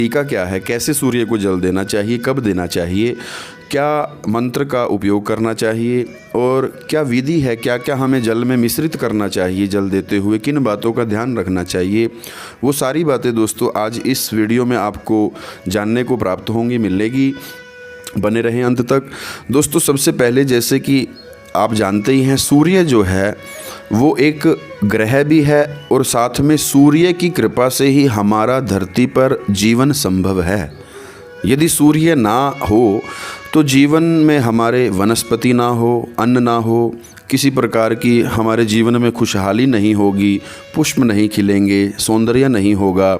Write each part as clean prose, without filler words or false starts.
तरीका क्या है, कैसे सूर्य को जल देना चाहिए, कब देना चाहिए, क्या मंत्र का उपयोग करना चाहिए और क्या विधि है, क्या क्या हमें जल में मिश्रित करना चाहिए जल देते हुए, किन बातों का ध्यान रखना चाहिए, वो सारी बातें दोस्तों आज इस वीडियो में आपको जानने को प्राप्त होंगी, मिलेगी। बने रहें अंत तक। दोस्तों सबसे पहले जैसे कि आप जानते ही हैं, सूर्य जो है वो एक ग्रह भी है और साथ में सूर्य की कृपा से ही हमारा धरती पर जीवन संभव है। यदि सूर्य ना हो तो जीवन में हमारे वनस्पति ना हो, अन्न ना हो, किसी प्रकार की हमारे जीवन में खुशहाली नहीं होगी, पुष्प नहीं खिलेंगे, सौंदर्य नहीं होगा,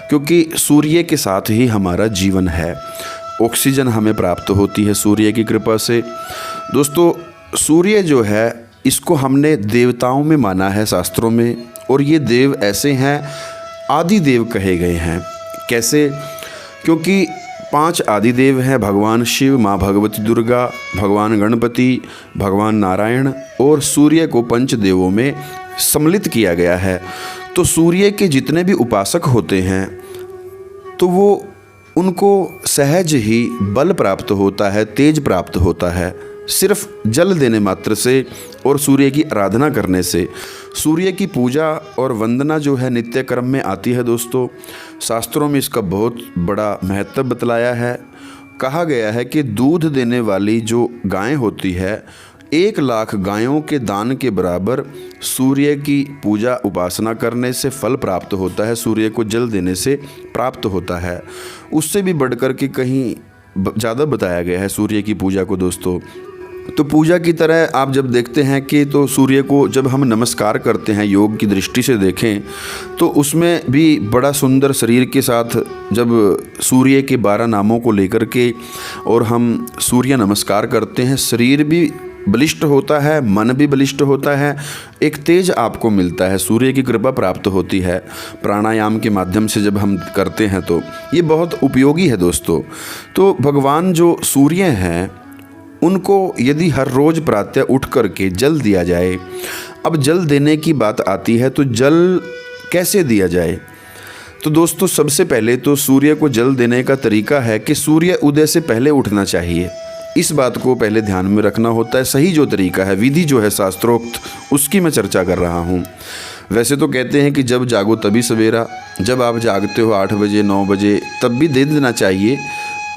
क्योंकि सूर्य के साथ ही हमारा जीवन है। ऑक्सीजन हमें प्राप्त होती है सूर्य की कृपा से। दोस्तों सूर्य जो है इसको हमने देवताओं में माना है शास्त्रों में, और ये देव ऐसे हैं, आदि देव कहे गए हैं। कैसे? क्योंकि 5 आदि देव हैं, भगवान शिव, माँ भगवती दुर्गा, भगवान गणपति, भगवान नारायण, और सूर्य को पंचदेवों में सम्मिलित किया गया है। तो सूर्य के जितने भी उपासक होते हैं तो वो उनको सहज ही बल प्राप्त होता है, तेज प्राप्त होता है, सिर्फ जल देने मात्र से और सूर्य की आराधना करने से। सूर्य की पूजा और वंदना जो है नित्य कर्म में आती है दोस्तों। शास्त्रों में इसका बहुत बड़ा महत्व बतलाया है। कहा गया है कि दूध देने वाली जो गायें होती है, 1 लाख गायों के दान के बराबर सूर्य की पूजा उपासना करने से फल प्राप्त होता है, सूर्य को जल देने से प्राप्त होता है। उससे भी बढ़कर के कहीं ज़्यादा बताया गया है सूर्य की पूजा को दोस्तों। तो पूजा की तरह आप जब देखते हैं कि तो सूर्य को जब हम नमस्कार करते हैं योग की दृष्टि से देखें तो उसमें भी बड़ा सुंदर शरीर के साथ जब सूर्य के 12 नामों को लेकर के और हम सूर्य नमस्कार करते हैं, शरीर भी बलिष्ठ होता है, मन भी बलिष्ठ होता है, एक तेज आपको मिलता है, सूर्य की कृपा प्राप्त होती है। प्राणायाम के माध्यम से जब हम करते हैं तो ये बहुत उपयोगी है दोस्तों। तो भगवान जो सूर्य हैं उनको यदि हर रोज़ प्रातः उठ करके जल दिया जाए। अब जल देने की बात आती है तो जल कैसे दिया जाए? तो दोस्तों सबसे पहले तो सूर्य को जल देने का तरीका है कि सूर्य उदय से पहले उठना चाहिए। इस बात को पहले ध्यान में रखना होता है। सही जो तरीका है, विधि जो है शास्त्रोक्त, उसकी मैं चर्चा कर रहा हूँ। वैसे तो कहते हैं कि जब जागो तभी सवेरा, जब आप जागते हो 8 बजे 9 बजे तब भी दे देना चाहिए।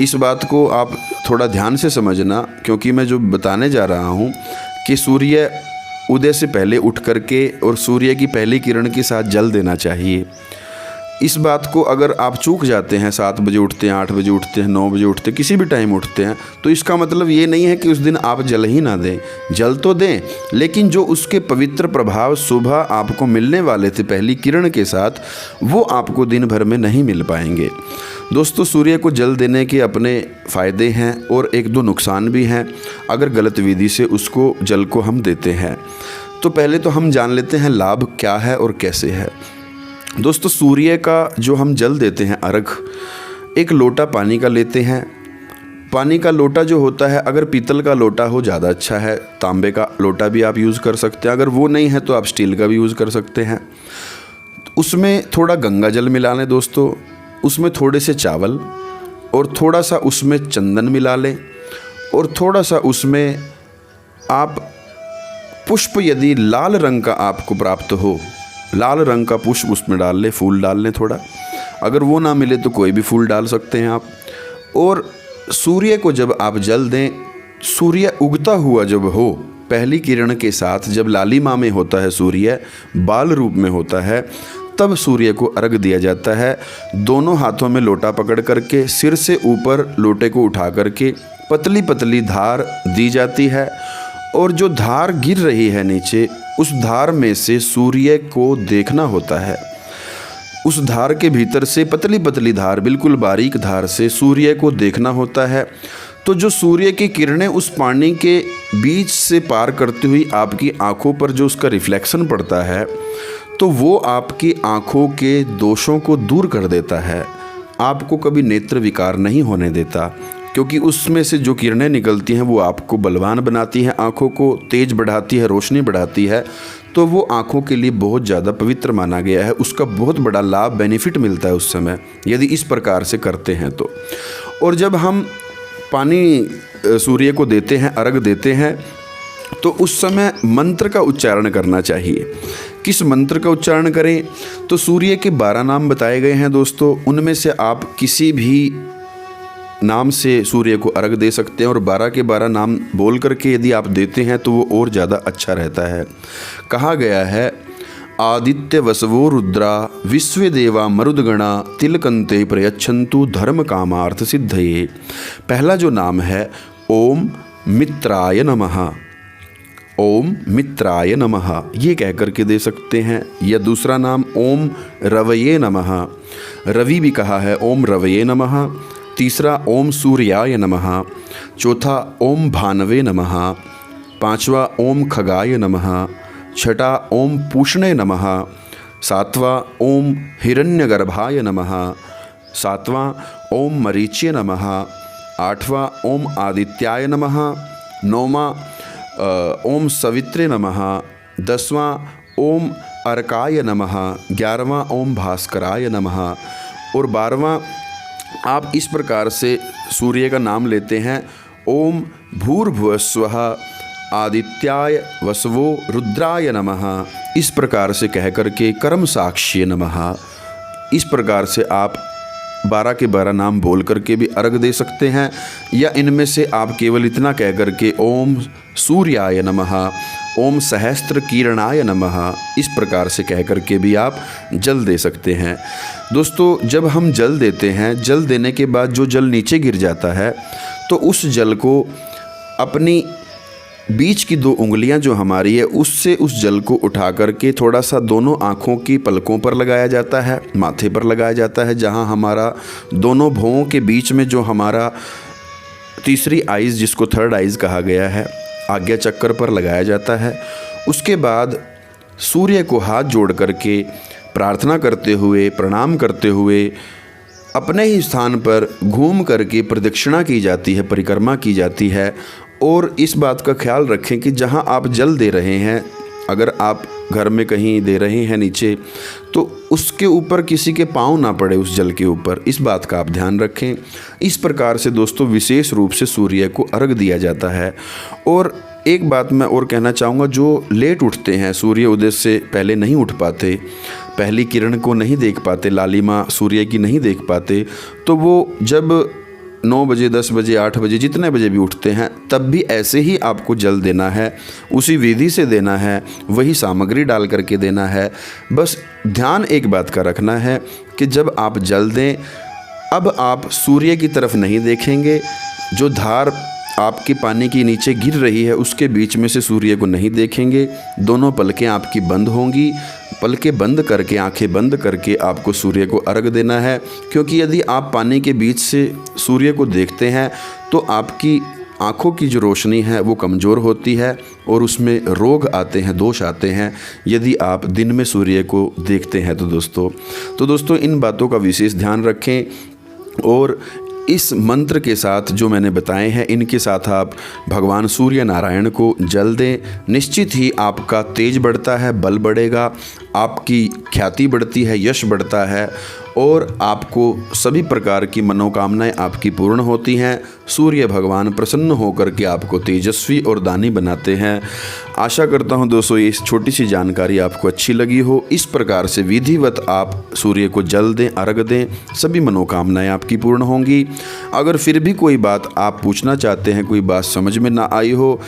इस बात को आप थोड़ा ध्यान से समझना, क्योंकि मैं जो बताने जा रहा हूँ कि सूर्य उदय से पहले उठ करके और सूर्य की पहली किरण के साथ जल देना चाहिए। इस बात को अगर आप चूक जाते हैं, 7 बजे उठते हैं, 8 बजे उठते हैं, 9 बजे उठते हैं, किसी भी टाइम उठते हैं, तो इसका मतलब ये नहीं है कि उस दिन आप जल ही ना दें। जल तो दें, लेकिन जो उसके पवित्र प्रभाव सुबह आपको मिलने वाले थे पहली किरण के साथ, वो आपको दिन भर में नहीं मिल पाएंगे। दोस्तों सूर्य को जल देने के अपने फ़ायदे हैं और 1-2 नुकसान भी हैं अगर गलत विधि से उसको जल को हम देते हैं। तो पहले तो हम जान लेते हैं लाभ क्या है और कैसे है। दोस्तों सूर्य का जो हम जल देते हैं अर्घ, 1 लोटा पानी का लेते हैं। पानी का लोटा जो होता है, अगर पीतल का लोटा हो ज़्यादा अच्छा है, तांबे का लोटा भी आप यूज़ कर सकते हैं, अगर वो नहीं है तो आप स्टील का भी यूज़ कर सकते हैं। उसमें थोड़ा गंगा जल मिला लें दोस्तों, उसमें थोड़े से चावल और थोड़ा सा उसमें चंदन मिला लें, और थोड़ा सा उसमें आप पुष्प, यदि लाल रंग का आपको प्राप्त हो, लाल रंग का पुष्प उसमें डाल लें, फूल डाल लें थोड़ा। अगर वो ना मिले तो कोई भी फूल डाल सकते हैं आप। और सूर्य को जब आप जल दें, सूर्य उगता हुआ जब हो, पहली किरण के साथ जब लालिमा में होता है सूर्य, बाल रूप में होता है, तब सूर्य को अर्घ दिया जाता है। दोनों हाथों में लोटा पकड़ करके सिर से ऊपर लोटे को उठा करके पतली पतली धार दी जाती है, और जो धार गिर रही है नीचे, उस धार में से सूर्य को देखना होता है। उस धार के भीतर से पतली पतली धार, बिल्कुल बारीक धार से सूर्य को देखना होता है। तो जो सूर्य की किरणें उस पानी के बीच से पार करती हुई आपकी आंखों पर जो उसका रिफ्लेक्शन पड़ता है, तो वो आपकी आंखों के दोषों को दूर कर देता है, आपको कभी नेत्र विकार नहीं होने देता, क्योंकि उसमें से जो किरणें निकलती हैं वो आपको बलवान बनाती हैं, आँखों को तेज बढ़ाती है, रोशनी बढ़ाती है। तो वो आँखों के लिए बहुत ज़्यादा पवित्र माना गया है। उसका बहुत बड़ा लाभ बेनिफिट मिलता है उस समय यदि इस प्रकार से करते हैं तो। और जब हम पानी सूर्य को देते हैं, अर्घ देते हैं, तो उस समय मंत्र का उच्चारण करना चाहिए। किस मंत्र का उच्चारण करें? तो सूर्य के 12 नाम बताए गए हैं दोस्तों, उनमें से आप किसी भी नाम से सूर्य को अर्घ दे सकते हैं और 12 के 12 नाम बोल करके यदि आप देते हैं तो वो और ज़्यादा अच्छा रहता है। कहा गया है, आदित्य वसवो रुद्रा विश्व देवा मरुदगणा तिलकंते प्रयच्छन्तु धर्म कामार्थ सिद्धये। पहला जो नाम है ओम मित्राय नमः, ओम मित्राय नमः, ये कह करके दे सकते हैं। या दूसरा नाम ओम रवये नमः, रवि भी कहा है, ओम रवये नमः। तीसरा ओम सूर्याय नमः। चौथा ओम भानवे नमः। पांचवा ओम खगाय नमः। छठा ओम पूषणे नमः। सातवां ओम हिरण्यगर्भाय नमः। सातवां ओम मरीच्य नमः। आठवां ओम आदित्याय नमः। नौवां ओम सवित्रे नमः। 10वां ओम अर्काय नमः। 11वां ओम भास्कराय नमः। और 12वां आप इस प्रकार से सूर्य का नाम लेते हैं, ओम भूर्भुवस्वः आदित्याय वसवो रुद्राय नमः। इस प्रकार से कह करके कर्म साक्ष्य नमः, इस प्रकार से आप 12 के 12 नाम बोल करके भी अर्घ दे सकते हैं। या इनमें से आप केवल इतना कह करके ओम सूर्याय नमः, ओम सहस्त्र किरणाय नमः, इस प्रकार से कह करके भी आप जल दे सकते हैं। दोस्तों, जब हम जल देते हैं, जल देने के बाद जो जल नीचे गिर जाता है तो उस जल को अपनी बीच की 2 उंगलियां जो हमारी है उससे उस जल को उठा करके थोड़ा सा दोनों आँखों की पलकों पर लगाया जाता है, माथे पर लगाया जाता है, जहां हमारा दोनों भौहों के बीच में जो हमारा तीसरी आइज़, जिसको थर्ड आइज़ कहा गया है, आज्ञा चक्र पर लगाया जाता है। उसके बाद सूर्य को हाथ जोड़ करके प्रार्थना करते हुए, प्रणाम करते हुए अपने ही स्थान पर घूम करके प्रदक्षिणा की जाती है, परिक्रमा की जाती है। और इस बात का ख्याल रखें कि जहां आप जल दे रहे हैं, अगर आप घर में कहीं दे रहे हैं नीचे, तो उसके ऊपर किसी के पाँव ना पड़े उस जल के ऊपर, इस बात का आप ध्यान रखें। इस प्रकार से दोस्तों विशेष रूप से सूर्य को अर्घ दिया जाता है। और एक बात मैं और कहना चाहूँगा, जो लेट उठते हैं, सूर्य उदय से पहले नहीं उठ पाते, पहली किरण को नहीं देख पाते, लालिमा सूर्य की नहीं देख पाते, तो वो जब 9 बजे, 10 बजे, 8 बजे, जितने बजे भी उठते हैं, तब भी ऐसे ही आपको जल देना है, उसी विधि से देना है, वही सामग्री डाल करके देना है। बस ध्यान एक बात का रखना है कि जब आप जल दें, अब आप सूर्य की तरफ नहीं देखेंगे, जो धार आपके पानी की नीचे गिर रही है उसके बीच में से सूर्य को नहीं देखेंगे। दोनों पलकें आपकी बंद होंगी, पलकें बंद करके, आंखें बंद करके आपको सूर्य को अर्घ देना है। क्योंकि यदि आप पानी के बीच से सूर्य को देखते हैं तो आपकी आँखों की जो रोशनी है वो कमज़ोर होती है और उसमें रोग आते हैं, दोष आते हैं, यदि आप दिन में सूर्य को देखते हैं। तो दोस्तों इन बातों का विशेष ध्यान रखें। और इस मंत्र के साथ जो मैंने बताए हैं, इनके साथ आप भगवान सूर्य नारायण को जल दें, निश्चित ही आपका तेज बढ़ता है, बल बढ़ेगा, आपकी ख्याति बढ़ती है, यश बढ़ता है और आपको सभी प्रकार की मनोकामनाएं आपकी पूर्ण होती हैं। सूर्य भगवान प्रसन्न होकर के आपको तेजस्वी और दानी बनाते हैं। आशा करता हूं दोस्तों ये छोटी सी जानकारी आपको अच्छी लगी हो। इस प्रकार से विधिवत आप सूर्य को जल दें, अर्घ दें, सभी मनोकामनाएं आपकी पूर्ण होंगी। अगर फिर भी कोई बात आप पूछना चाहते हैं, कोई बात समझ में ना आई हो,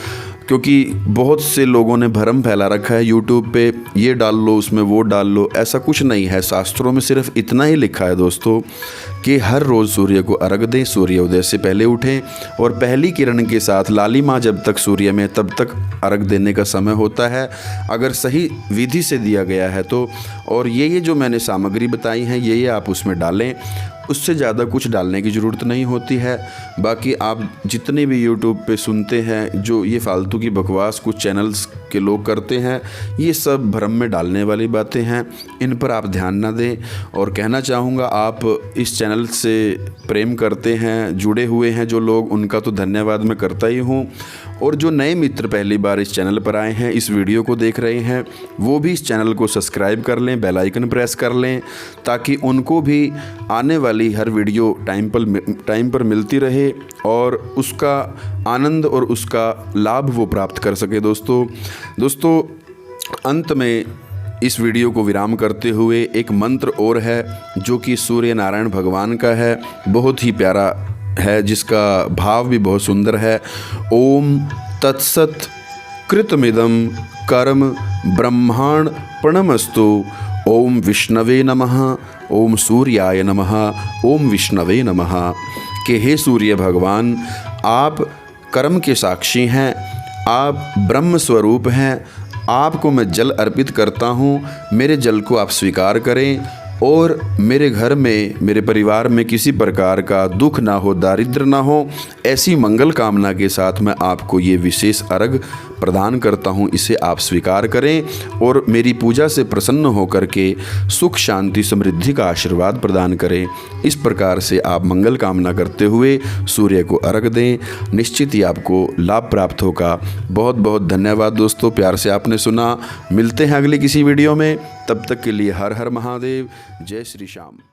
क्योंकि बहुत से लोगों ने भ्रम फैला रखा है यूट्यूब पे, ये डाल लो उसमें वो डाल लो, ऐसा कुछ नहीं है। शास्त्रों में सिर्फ इतना ही लिखा है दोस्तों कि हर रोज़ सूर्य को अर्घ दें, सूर्य उदय से पहले उठें और पहली किरण के साथ लालिमा जब तक सूर्य में, तब तक अर्घ देने का समय होता है, अगर सही विधि से दिया गया है तो। और ये जो मैंने सामग्री बताई हैं ये आप उसमें डालें, उससे ज़्यादा कुछ डालने की ज़रूरत नहीं होती है। बाकी आप जितने भी यूट्यूब पे सुनते हैं जो ये फालतू की बकवास कुछ चैनल्स के लोग करते हैं, ये सब भ्रम में डालने वाली बातें हैं, इन पर आप ध्यान ना दें। और कहना चाहूँगा आप इस चैनल चैनल से प्रेम करते हैं, जुड़े हुए हैं जो लोग, उनका तो धन्यवाद मैं करता ही हूँ। और जो नए मित्र पहली बार इस चैनल पर आए हैं, इस वीडियो को देख रहे हैं, वो भी इस चैनल को सब्सक्राइब कर लें, बेल आइकन प्रेस कर लें, ताकि उनको भी आने वाली हर वीडियो टाइम पर मिलती रहे और उसका आनंद और उसका लाभ वो प्राप्त कर सके। दोस्तों अंत में इस वीडियो को विराम करते हुए एक मंत्र और है जो कि सूर्य नारायण भगवान का है, बहुत ही प्यारा है, जिसका भाव भी बहुत सुंदर है। ओम तत्सत कृतमिदं कर्म ब्रह्माण प्रणमस्तु। ओम विष्णवे नमः, ओम सूर्याय नमः, ओम विष्णवे नमः। कि हे सूर्य भगवान, आप कर्म के साक्षी हैं, आप ब्रह्म स्वरूप हैं, आपको मैं जल अर्पित करता हूँ। मेरे जल को आप स्वीकार करें और मेरे घर में, मेरे परिवार में किसी प्रकार का दुख ना हो, दारिद्र ना हो, ऐसी मंगल कामना के साथ मैं आपको ये विशेष अर्घ प्रदान करता हूँ। इसे आप स्वीकार करें और मेरी पूजा से प्रसन्न होकर के सुख शांति समृद्धि का आशीर्वाद प्रदान करें। इस प्रकार से आप मंगल कामना करते हुए सूर्य को अर्घ दें, निश्चित ही आपको लाभ प्राप्त होगा। बहुत बहुत धन्यवाद दोस्तों, प्यार से आपने सुना। मिलते हैं अगले किसी वीडियो में, तब तक के लिए हर हर महादेव, जय श्री श्याम।